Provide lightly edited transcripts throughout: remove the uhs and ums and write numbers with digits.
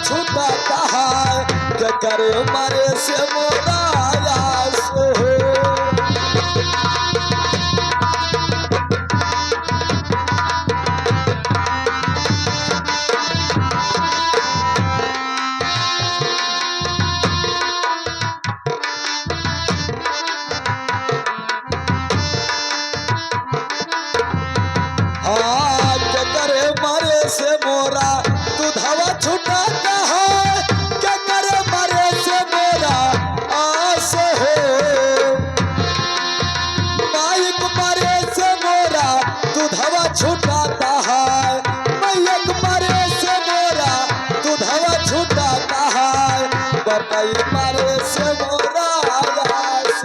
छुटाता है क्या करे मारे से मोरा आस हो। क्या करे मारे से मोरा दुधवा छुटाता है क्या करे मारे से मोरा आस हो। माइक मारे से मोरा दुधवा छुटाता है माइक मारे से मोरा दुधवा छुटाता है बपाई मारे से मोरा आस।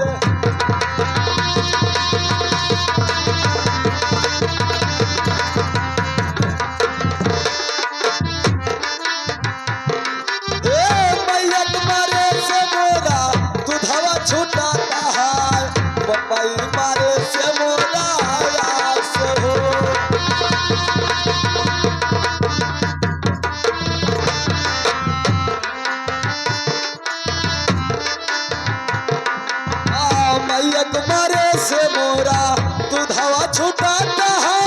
छुटाता है बपाई मारे से मोरा आस हो। मैयक मारे से मोरा दुधवा छुटाता है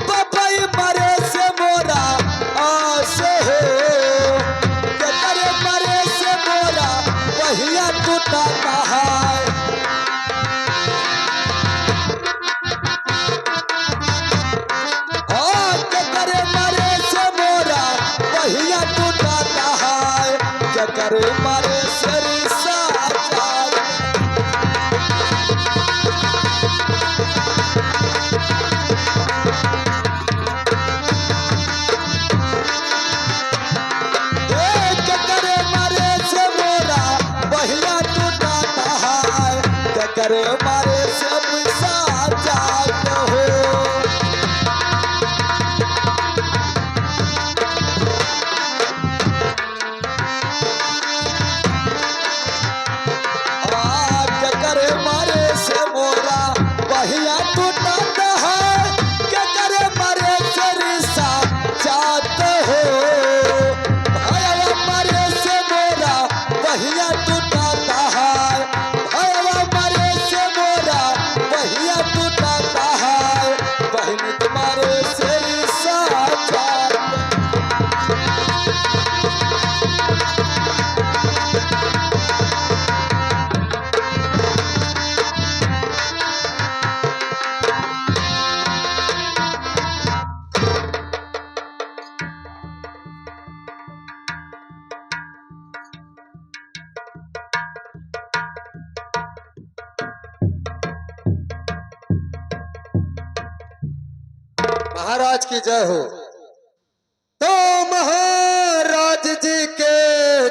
बपाई मारे से मोरा आस हो। करे मारे से मोरा पहिया टूटाता है करे मारे से मोरा पहिया टूटाता है क्या करे मारे से रिसा क्या करे मारे से मोरा पहिया टूटाता है क्या करे मारे से रिसा जात हो। टूटाता है क्या करे मारे से रिसा जात हो। भैया मारे से मोरा पहिया टूटाता है भैया मारे से मोरा पहिया टूटाता है बहन तुम्हारे से रिसा जात। महाराज की जय हो। तो महाराज जी के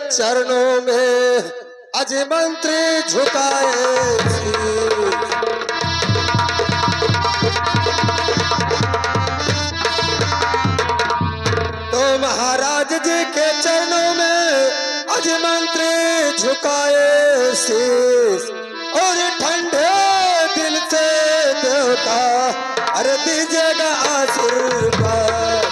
चरणों में अज मंत्री झुकाए तो महाराज जी के चरणों में अज मंत्री झुकाए शीश और ठंडे दिल से देवता अरे दीजिएगा आशीर्वाद।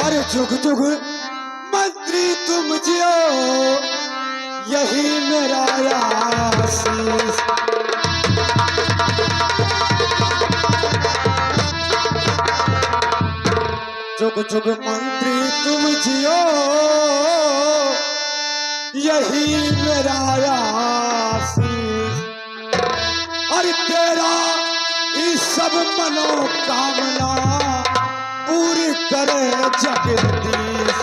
अरे जुग जुग मंत्री तुम जियो यही मेरा आशीष। जुग जुग मंत्री तुम जियो यही मेरा आशीष। और तेरा इस सब मनोकामना पूरी करे जगदीश।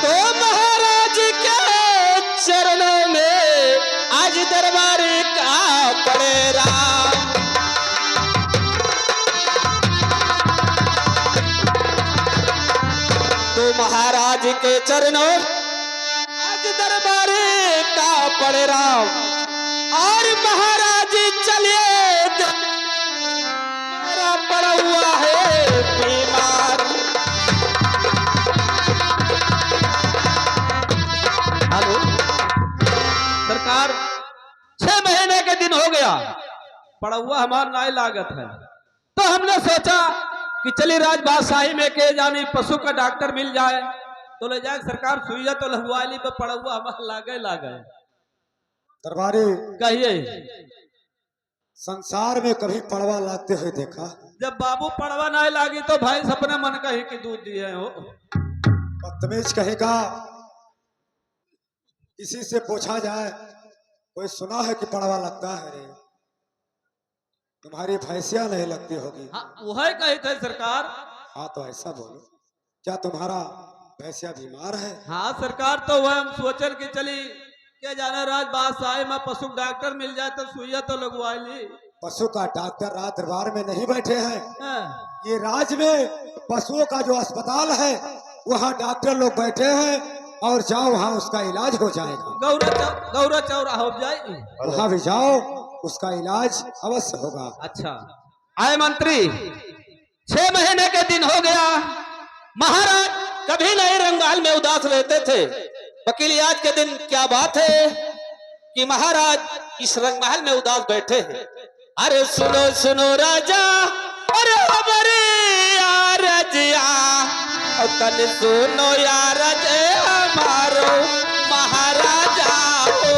तो महाराज के चरणों में आज दरबार का पड़े राम। तो महाराज के चरणों आज दरबार का पड़े राम। और महाराज चलिए मेरा पड़ा हुआ है बीमार। हो गया, पड़ुआ हमार नाय लागत है, तो हमने सोचा कि चलिए राज बादशाही में के जानी पशु का डॉक्टर मिल जाए तो ले जाए सरकार सुइया तो लगवा ली, तो पड़ुआ हमार लागे दरबारी कहिए। संसार में कभी पड़वा लागते हुए देखा? जब बाबू पड़वा नहीं लागी तो भाई सपने मन कही कि दूध दिए हो। बदतमीज कहेगा, किसी से पूछा जाए कोई सुना है कि पड़वा लगता है रे? तुम्हारी भैंसिया नहीं लगती होगी। हाँ वही कही थे सरकार। हाँ तो ऐसा बोलो, क्या तुम्हारा भैंसिया बीमार है? हाँ सरकार, तो वह हम सोचन कि चली क्या जाने राज बादशाही में पशु डॉक्टर मिल जाए तो सुइया तो लगवा ली। पशु का डॉक्टर राज दरबार में नहीं बैठे हैं, हाँ। ये राज में पशुओं का जो अस्पताल है वहाँ डॉक्टर लोग बैठे हैं, और जाओ वहाँ उसका इलाज हो जाएगा। गौरा चौरा हो जाए, वहाँ भी जाओ, उसका इलाज अवश्य होगा। अच्छा आए मंत्री, 6 महीने के दिन हो गया, महाराज कभी नहीं रंगाल में उदास रहते थे। वकील आज के दिन क्या बात है कि महाराज इस रंगमहल में उदास बैठे हैं। अरे सुनो सुनो राजा, अरे हमारे रजिया, और तन सुनो यार हमारो महाराजा हो।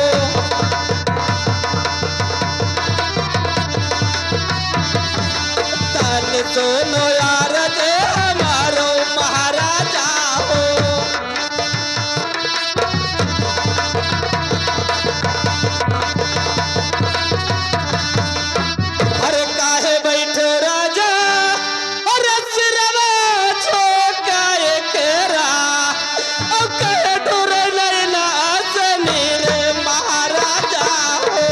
तन सुनो यार हमारो महाराजा हो। अरे काहे बैठे राजा, अरे सिरवा छोकाए केरा, और कहे ढूर लैला सनी रे महाराजा हो।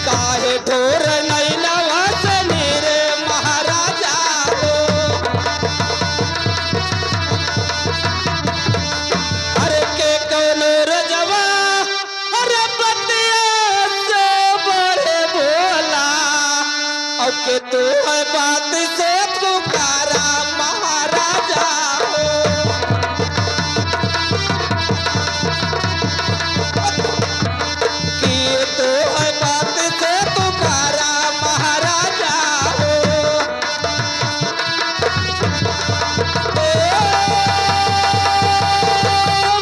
काहे ढूर लैला सनी रे महाराजा हो। अरे के कौनो रजवा, अरे बतिया से बड़े बोला, और के तू है बात से पुकारा महाराजा हो। कि तू है बात से पुकारा महाराजा हो।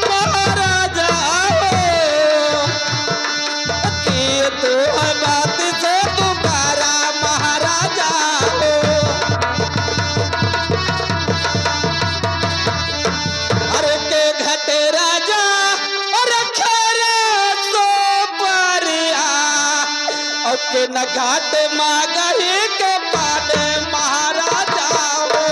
महाराजा हो, कि तू है बात से पुकारा महाराजा हो। अरे के घटे राजा, अरे खेरे सो परिया, और के न घाट मागही के पाने महाराजा हो।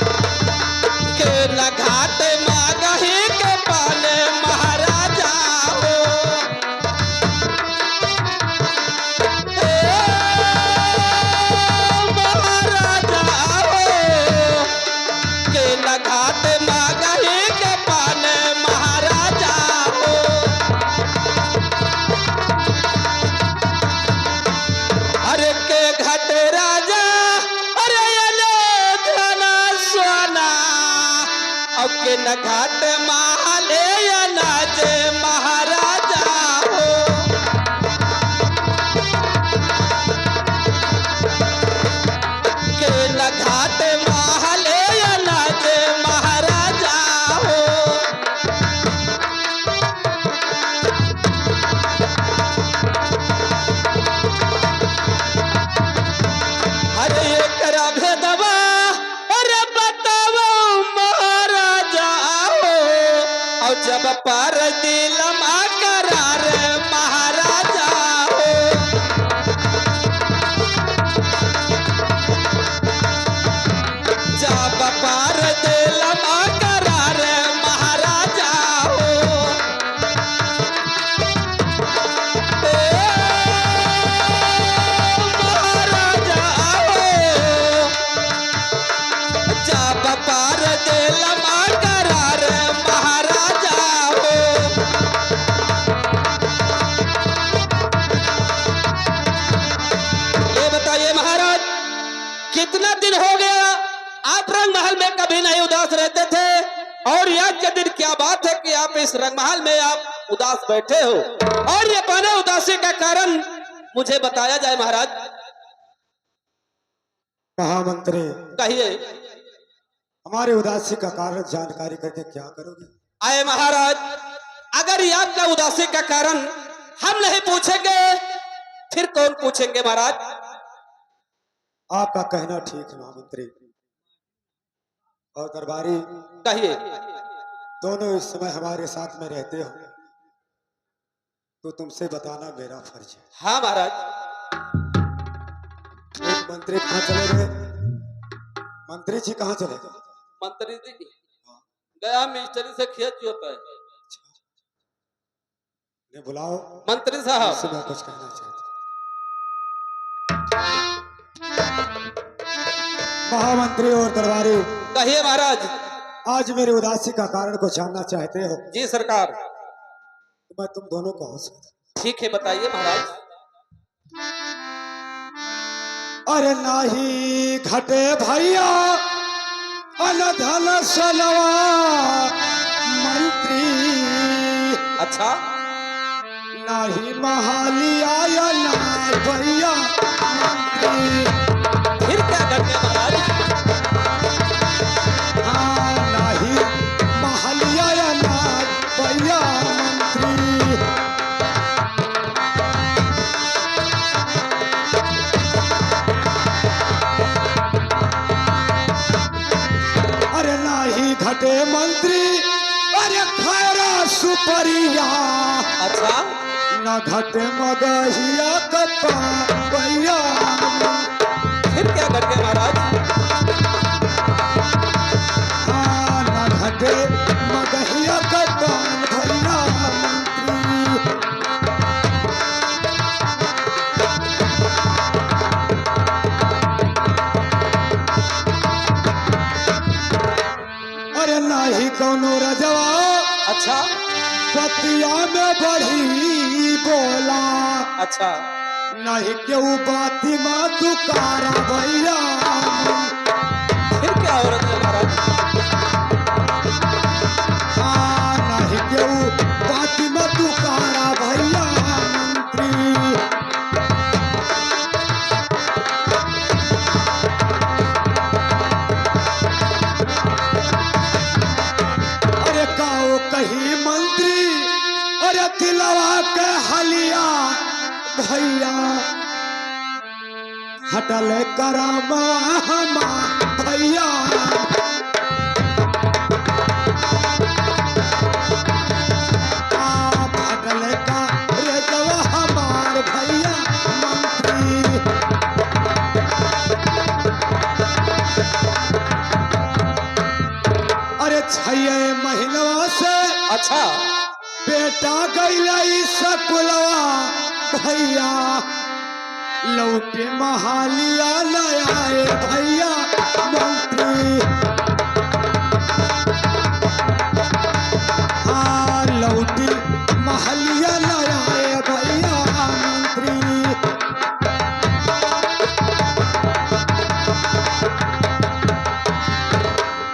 के न घाट मागही के पाने महाराजा हो। ए महाराजा हो, के न घाट मागही के पाने महाराजा हो। अरे के घट राजा, अरे अयोध्या सोना, और के न घाट माले अनाज महाराजा हो। के न घाट माले अनाज महाराजा हो। अरे एकरा भेदवा, अरे बताओ महाराजा हो, और जब पर दिल करार महाराजा हो। जब पर दिल करार महाराजा हो। महाराजा हो, जब पार दिल करार महाराजा हो। ये बताइए महाराज, कितना दिन हो गया आप रंग महल में कभी नहीं उदास रहते थे, और आज के दिन क्या बात है कि आप इस रंग महल में आप उदास बैठे हो, और ये पाने उदासी का कारण मुझे बताया जाए महाराज। महामंत्री, कहिए। हमारे उदासी का कारण जानकारी करके क्या करोगे? आए महाराज, अगर ये आपका उदासी का कारण हम नहीं पूछेंगे फिर कौन पूछेंगे महाराज? आपका कहना ठीक है महामंत्री। और दरबारी, कहिए। दोनों इस समय हमारे साथ में रहते हो तो तुमसे बताना मेरा फर्ज है। हाँ महाराज। एक मंत्री कहाँ चले गए? मंत्री जी कहाँ चले गए? मंत्री जी गया मिस्त्री से खेत जोता है। ने बुलाओ। मंत्री साहब, इससे मैं कुछ कहना चाहता हूं। महामंत्री और दरबारी, कहिए महाराज। आज मेरी उदासी का कारण को जानना चाहते हो जी सरकार। तो मैं तुम दोनों को हो सकता। ठीक है, बताइए महाराज। अरे नाही घटे भैया अनधन सनवा मंत्री, अच्छा। नाही महालिया या ना भैया मंत्री। फिर क्या करते महाराज? हाँ, नाही महालिया या ना भैया मंत्री। अरे नाही घटे मंत्री, अरे खैरा सुपरिया। अच्छा। न घटे मगहिया कपा भैया। फिर क्या करते महाराज? हाँ, न घटे मगहिया कपा भैया मंत्री। अरे नाही कौनो रजवा, अच्छा। पतिया में बढ़ी बोला। अच्छा। नहीं क्यों बाती माँ तुकारा भैया। फिर क्या औरत है महाराज? हाँ, नहीं क्यों बाती माँ तुकारा भैया मंत्री। अरे काओ कही मंत्री, अरे दिलवा के हलिया भैया। हटल करामा हमा भैया। आप हटल का रेतवा हमार भैया मंत्री। अरे 6 महीनवा से अच्छा। बेटा गैला सकुलवा भैया। लौटे महालिया लाए भैया मंत्री। हाँ, लौटी महालिया लाए भैया मंत्री।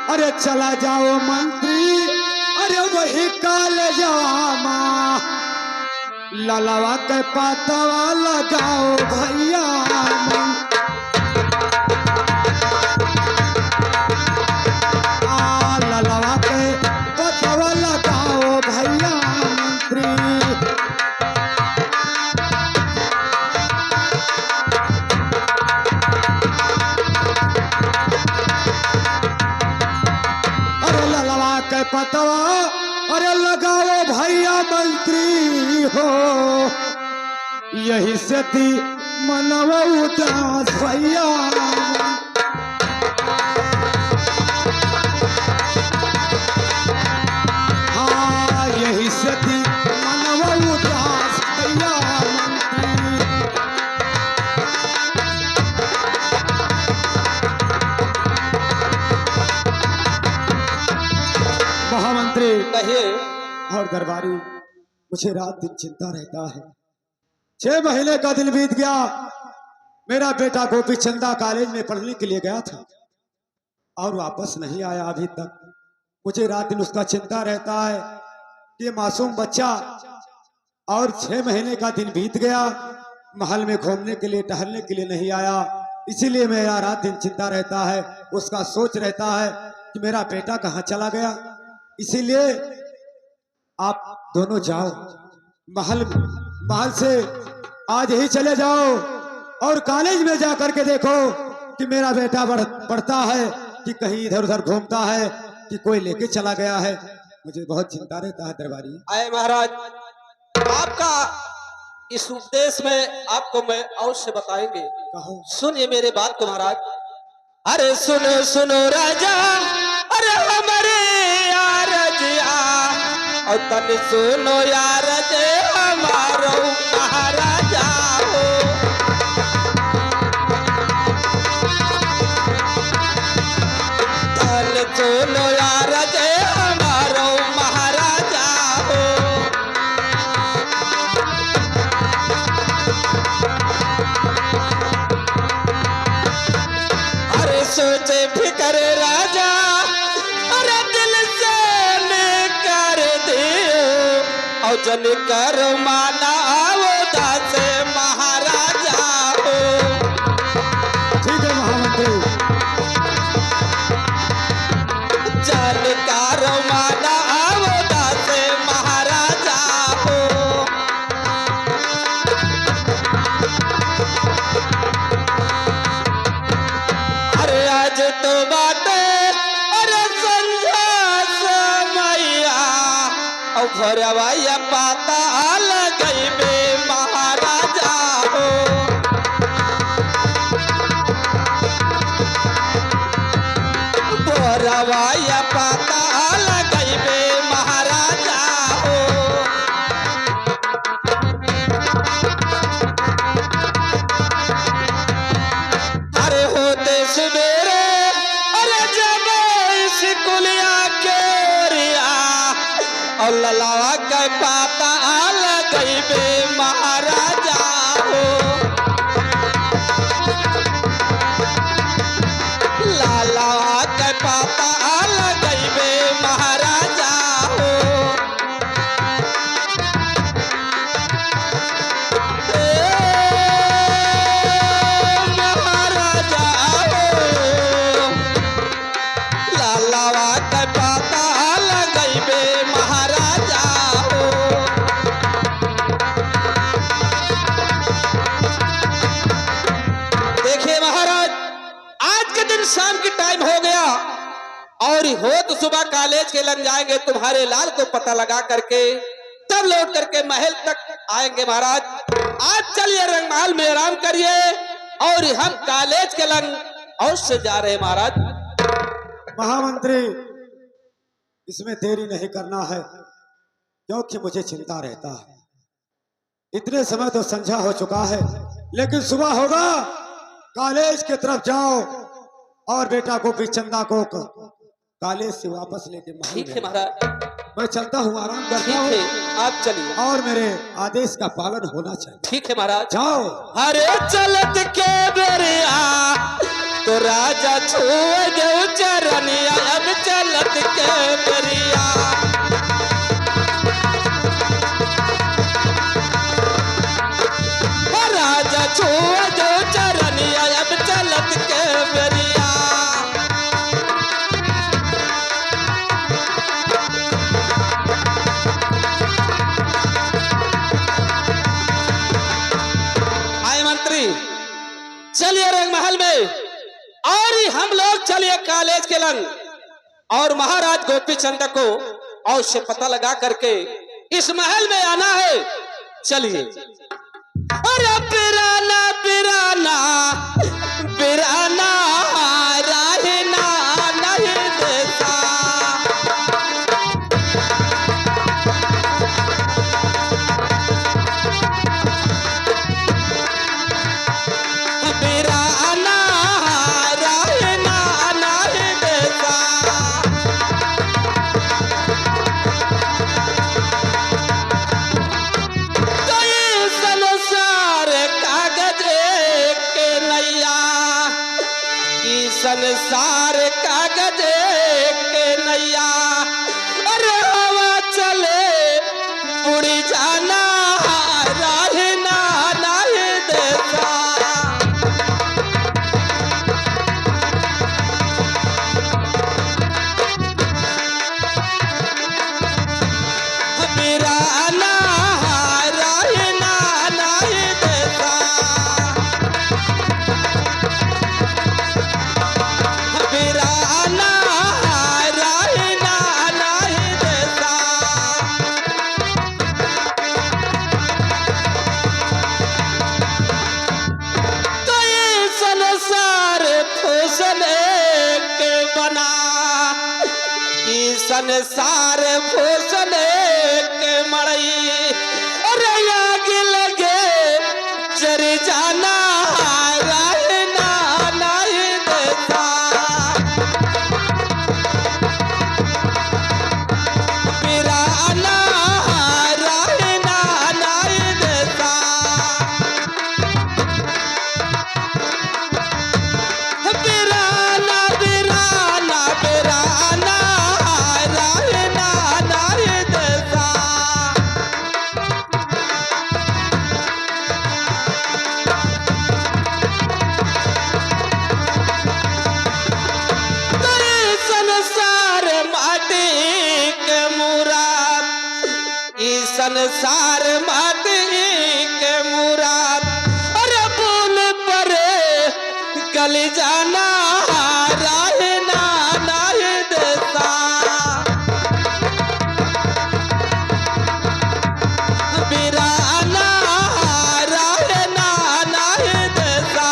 अरे चला जाओ मंत्री, अरे वही काल जवामा। ललवा के पातवा लगाओ भैया। ललवा के पातवा लगाओ भैया मंत्री। अरे ललवा के पतवा, अरे लगाओ भैया मंत्री हो। यही से थी मनवा उदास भैया। हाँ, यही से थी मनवा उदास भैया मंत्री। महामंत्री, कहिए। और दरबारी, मुझे रात दिन चिंता रहता है। 6 महीने का दिन बीत गया। मेरा बेटा गोपी चंदा कॉलेज में पढ़ने के लिए गया था और वापस नहीं आया अभी तक। मुझे रात दिन उसका चिंता रहता है कि ये मासूम बच्चा, और 6 महीने का दिन बीत गया, महल में घूमने के लिए टहलने के लिए नहीं आया। इसीलिए मेरा रात दिन चिंता रहता है, उसका सोच रहता है कि मेरा बेटा कहाँ चला गया। इसीलिए आप दोनों जाओ महल से आज ही चले जाओ और कॉलेज में जा करके देखो कि मेरा बेटा पढ़ता है कि कहीं इधर उधर घूमता है कि कोई लेके चला गया है। मुझे बहुत चिंता रहता है दरबारी। आए महाराज, आपका इस उपदेश में आपको मैं अवश्य बताएंगे। कहो। सुनिए मेरे बात को महाराज। अरे सुनो सुनो राजा, अरे हमारे यार जिया, और तन सुनो यार जे हमारो महाराजा हो। तन सुनो यार जे हमारो महाराजा हो। अरे सोचे फिकर राजा, अरे दिल से निकर दियो, और जन कर माना वो दास महाराजा हो। ठीक है महामंत्री। जन कर माना वो दास महाराजा हो। अरे आज तो बाटे अरे संझा समैया, और घरवाया पाता लगई बे महाराजा हो। घरवाया पाता लगई बे महाराजा हो। अरे होते सवेरे अरे जब स्कूलिया के रिया, और ललावा के पाता लगई बे महाराजा हो। लालावा के पाता लगई बे महाराजा हो। महाराजा हो। लालावा के पाता लगई बे महाराजा हो। देखिए महाराज, आज के दिन शाम की टाइम हो गया, और हो तो सुबह कॉलेज के लग जाएंगे तुम्हारे लाल को पता लगा करके, तब लौट करके महल तक आएंगे महाराज। आज चलिए रंगमहल में आराम करिए, और हम कॉलेज के लंग अवश्य जा रहे हैं महाराज। महामंत्री, इसमें देरी नहीं करना है, क्योंकि मुझे चिंता रहता है। इतने समय तो संझा हो चुका है, लेकिन सुबह होगा, कॉलेज की तरफ जाओ और बेटा को चंदा को कॉलेज से वापस लेके महल ठीक है में। महाराज। मैं चलता हूँ, आराम करता ठीक हूँ, है, आप चलिए। और मेरे आदेश का पालन होना चाहिए। ठीक है महाराज। जाओ। अरे चलत के बेरिया, तो राजा छुए दो चरनिया, अब चलत के बेरिया। राजा छुए दो चरनिया, अब चलत के बेरिया। आए मंत्री, चलिए रंगमहल में, और हम लोग चलिए कॉलेज के लंग, और महाराज गोपी चंद को अवश्य पता लगा करके इस महल में आना है। चलिए। अरे पिराना पिराना पिराना, रहना नहीं देता। पिराना रहना नहीं देता। तो ये संसार कागज के नैया, संसार कागज के नैया, अरे हवा चले उड़ी जाना रहना नहीं देता। वीराना रहना नहीं देता। वीराना रहना नहीं देता। तो ये संसार फूसने के बना, ये संसार फूसने के मड़ई, अरे आग लगे जर जाना रहना नहीं देता। वीराना रहना नहीं देता। वीराना वीराना वीराना रहना नहीं देता। तेरे संसार माटी के मुराद, ई संसार माटी के मुराद, अरे बोल परे गली जाना रहना नहीं देता। वीराना रहना नहीं देता।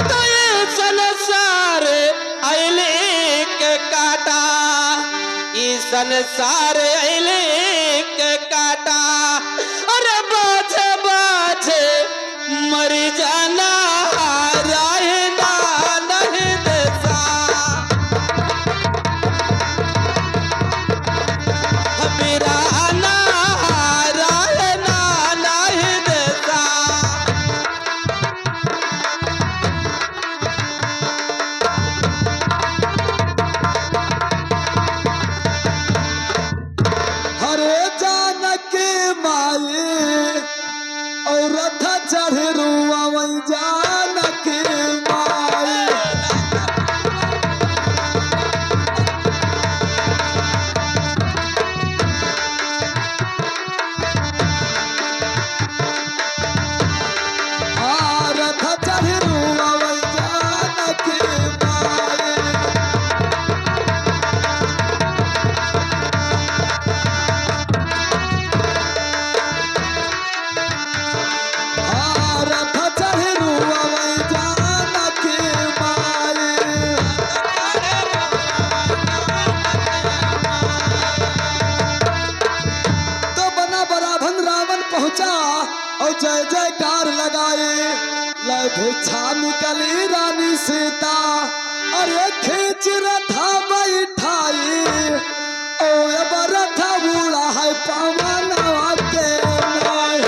तो ये संसार अइले के काटा, ये संसार अइले के काटा, अरे बाजे बाजे मर जाना रहना नहीं देता। वीराना रहना नहीं देता। हरे जानकी माई और रथ चढ़ रुआ वही जानकी माई। हाँ, रथ चढ़ रुआ वही जानकी माई। हाँ, रथ चढ़ रुआ वही जानकी माई। तो बना बराभन रावण पहुंचा और जय जयकार लगाए। लय भिक्षा निकली रानी सीता, अरे खींच रथा बैठाई। ओ अब रथा बूढ़ा है पवनवा के नाय।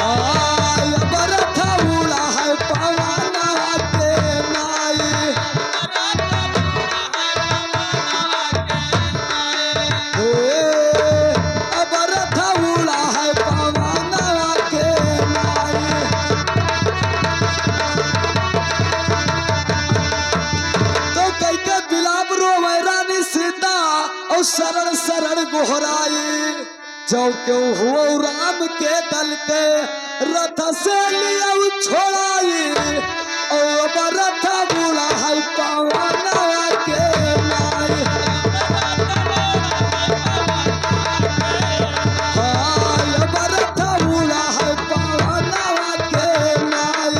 आय, अब रथा बूढ़ा है पवनवा के नाय। अब रथा बूढ़ा है पवनवा के नाय। तो कई के बिलाप रोवे रानी सीता और शरण शरण गोहराई। जब क्यों हुआ राम के दल के रथ से लिया छोड़ाई। और अब रथ बूढ़ा है पवनवा के नाय। हाँ, अब रथ बूढ़ा है पवनवा के नाय।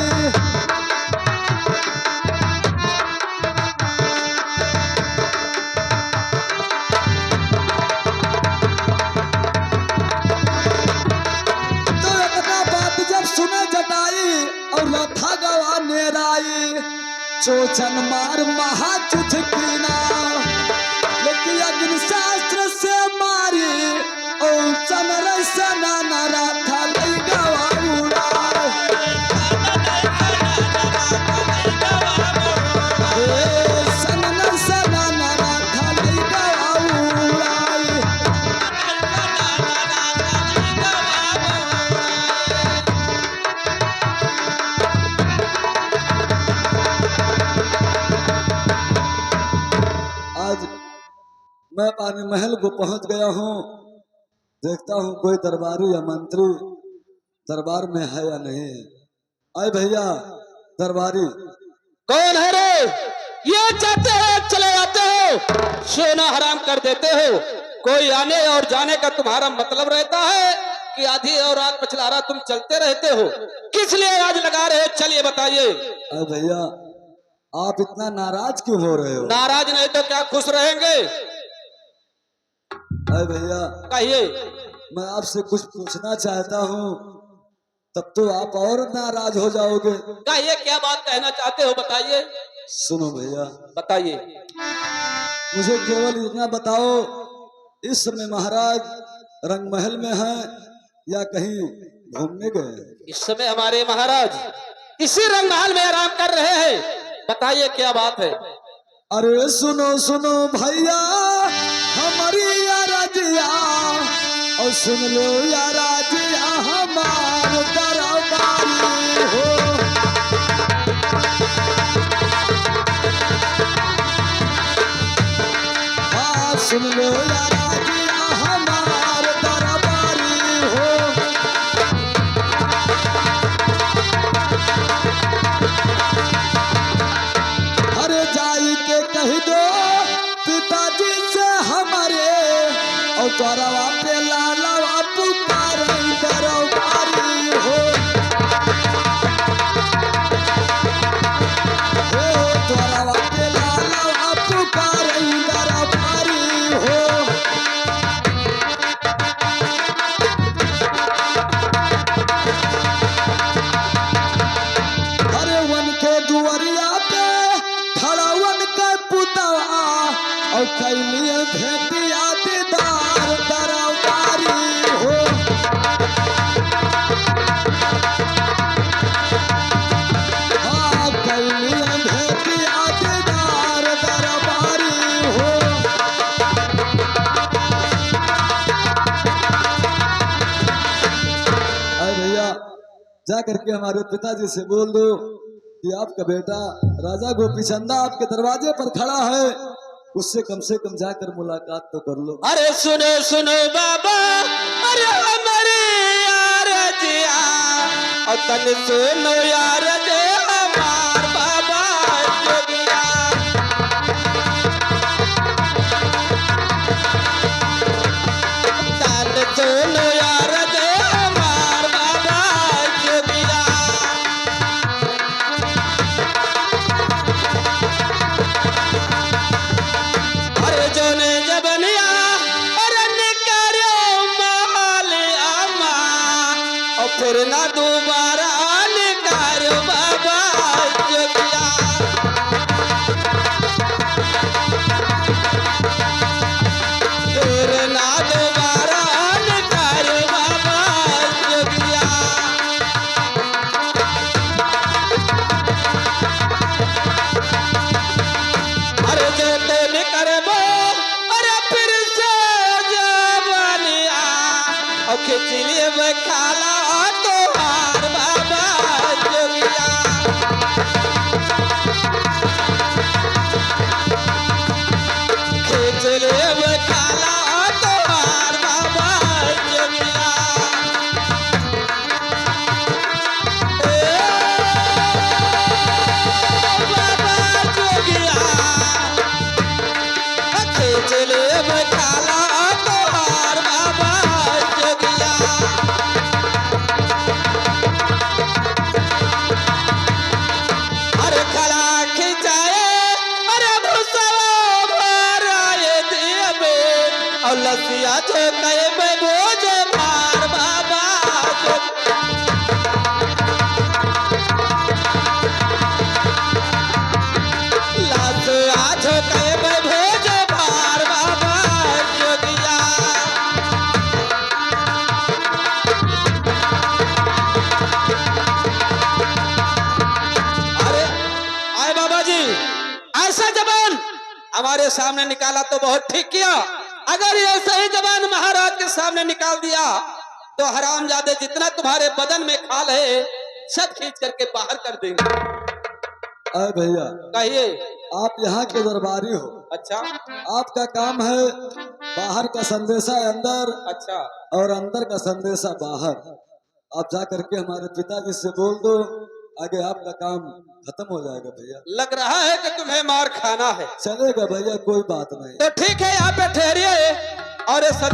तो इतना बात जब सुने जटाई और रथा गवा नेराई। चोचन मार महा चुचकीना मैं पानी महल को पहुंच गया हूँ। देखता हूँ कोई दरबारी या मंत्री दरबार में है या नहीं। आए भैया दरबारी। कौन है रे? ये जाते हो चले आते हो, सोना हराम कर देते हो। कोई आने और जाने का तुम्हारा मतलब रहता है कि आधी और रात पछलारा तुम चलते रहते हो? किस लिए आज लगा रहे हो? चलिए बताइए। अरे भैया आप इतना नाराज क्यों हो रहे हो? नाराज नहीं तो क्या खुश रहेंगे? अरे भैया कहिए। मैं आपसे कुछ पूछना चाहता हूँ, तब तो आप और नाराज हो जाओगे। कहिए, क्या बात कहना चाहते हो? बताइए। सुनो भैया बताइए। मुझे केवल इतना बताओ, इस समय महाराज रंगमहल में हैं या कहीं घूमने गए? इस समय हमारे महाराज इसी रंगमहल में आराम कर रहे हैं। बताइए क्या बात है? अरे सुनो सुनो भैया हमारी याराजिया, और सुन लो याराजिया हमार दरबारी हो। हाँ सुन लो याराजिया हमार दरबारी हो। अरे जाई के कह दो पिताजी से हमारे, और द्वारवा पे लाला पुकार दरबारी हो। द्वारवा पे लाला पुकार दरबारी हो। अरे वन के दुआरिया पे खड़ा वन के पुतवा, और कैलिए भेटिया दीदार दरबारी हो। हाँ कैलिए भेटिया दीदार दरबारी हो। अरे भैया जा करके हमारे पिताजी से बोल दो कि आपका बेटा राजा गोपीचंदा आपके दरवाजे पर खड़ा है, उससे कम से कम जाकर मुलाकात तो कर लो। अरे सुनो सुनो बाबा, अरे हमारे यार जिया, और तन सुनो यार जे हमार बाबा जोगिया। तन सुनो यार जे हमार बाबा जोगिया। अरे जोने जबनिया अरे निकारो महल अम्मा, और फिर ना दोबारा निकारो बाबा जोगिया। फिर ना दोबारा निकारो बाबा जोगिया। अरे जो तो निकरबो अरे फिर से जवानिया, और खिंच लिए बखाला तोहार बाबा जोगिया। खिंच लिए बखाला तोहार बाबा जोगिया। बाबा जोगिया चले बखाला तोहार बाबा जोगिया। अरे खड़ा खिंचाए अरे भूसवा भराए देबे, और लसिया जो कहे बोझ मार बाबा जोगिया। लाश आज कहे भोज भार बाबा जोगिया। अरे आए बाबा जी, ऐसा जबान हमारे सामने निकाला तो बहुत ठीक किया। अगर ये सही जबान महाराज के सामने निकाल दिया तो हरामजादे जितना तुम्हारे बदन में खाल है सब खींच करके बाहर कर देंगे। अरे भैया कहिए। आप यहाँ के दरबारी हो, अच्छा आपका काम है बाहर का संदेशा अंदर अच्छा। और अंदर का संदेशा बाहर। आप जा करके हमारे पिताजी से बोल दो, आगे आपका काम खत्म हो जाएगा भैया। लग रहा है कि तुम्हें मार खाना है। चलेगा भैया, कोई बात नहीं। तो ठीक है, यहाँ पे ठहरिए और ये संदेश